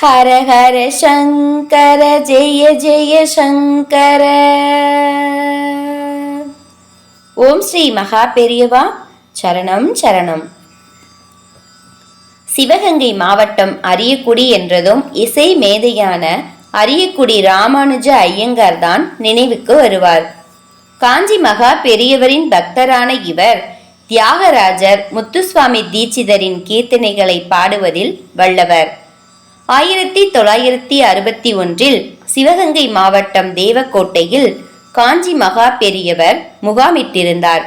ஹர ஹர சங்கர ஜெய ஜெய சங்கர. ஓம் ஸ்ரீ மகா பெரியவா சரணம் சரணம். சிவகங்கை மாவட்டம் அரியக்குடி என்றதும் இசை மேதையான அரியக்குடி ராமானுஜ ஐயங்கார் தான் நினைவுக்கு வருவார். காஞ்சி மகா பெரியவரின் பக்தரான இவர் தியாகராஜர் முத்துசுவாமி தீட்சிதரின் கீர்த்தனைகளை பாடுவதில் வல்லவர். 1961 சிவகங்கை மாவட்டம் தேவக்கோட்டையில் காஞ்சி மகா பெரியவர் முகாமிட்டிருந்தார்.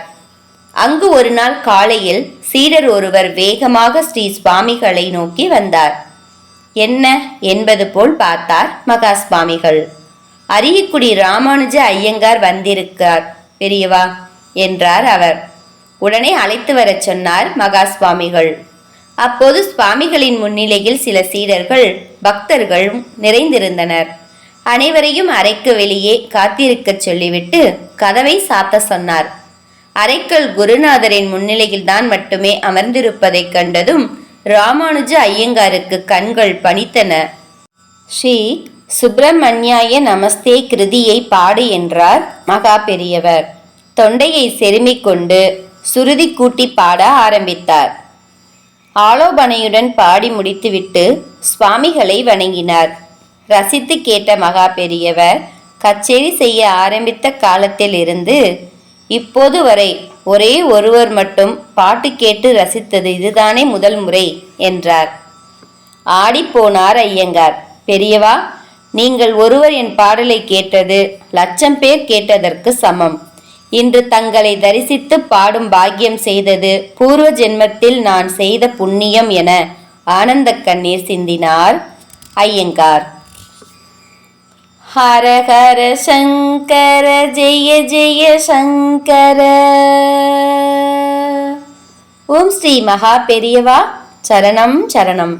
அங்கு ஒரு நாள் காலையில் சீடர் ஒருவர் வேகமாக ஸ்ரீ சுவாமிகளை நோக்கி வந்தார். என்ன என்பது போல் பார்த்தார் மகா சுவாமிகள். அரியக்குடி ராமானுஜ ஐயங்கார் வந்திருக்கார் பெரியவா என்றார் அவர். உடனே அழைத்து வரச் சொன்னார் மகா சுவாமிகள். அப்போது சுவாமிகளின் முன்னிலையில் சில சீடர்கள் பக்தர்களும் நிறைந்திருந்தனர். அனைவரையும் அறைக்கு வெளியே காத்திருக்கச் சொல்லிவிட்டு கதவை சாத்த சொன்னார். அறைக்குள் குருநாதரின் முன்னிலையில் தான் மட்டுமே அமர்ந்திருப்பதைக் கண்டதும் ராமானுஜ ஐயங்காருக்கு கண்கள் பனித்தன. ஸ்ரீ சுப்பிரமணியாய நமஸ்தே கிருதியை பாடு என்றார் மகா பெரியவர். தொண்டையை செருமிக் கொண்டு சுருதி கூட்டி பாட ஆரம்பித்தார். ஆலோபனையுடன் பாடி முடித்துவிட்டு சுவாமிகளை வணங்கினார். ரசித்து கேட்ட மகா பெரியவர் கச்சேரி செய்ய ஆரம்பித்த காலத்தில் இருந்து இப்போது வரை ஒரே ஒருவர் மட்டும் பாட்டு கேட்டு ரசித்தது இதுதானே முதல் முறை என்றார். ஆடிப்போனார் ஐயங்கார். பெரியவா, நீங்கள் ஒருவர் என் பாடலை கேட்டது 1,00,000 பேர் கேட்டதற்கு சமம். இன்று தங்களை தரிசித்து பாடும் பாக்கியம் செய்தது பூர்வ ஜென்மத்தில் நான் செய்த புண்ணியம் என ஆனந்த கண்ணீர் சிந்தினார் ஐயங்கார். ஹர ஹர சங்கர ஜெய ஜெய சங்கர. ஓம் ஸ்ரீ மகா பெரியவா சரணம் சரணம்.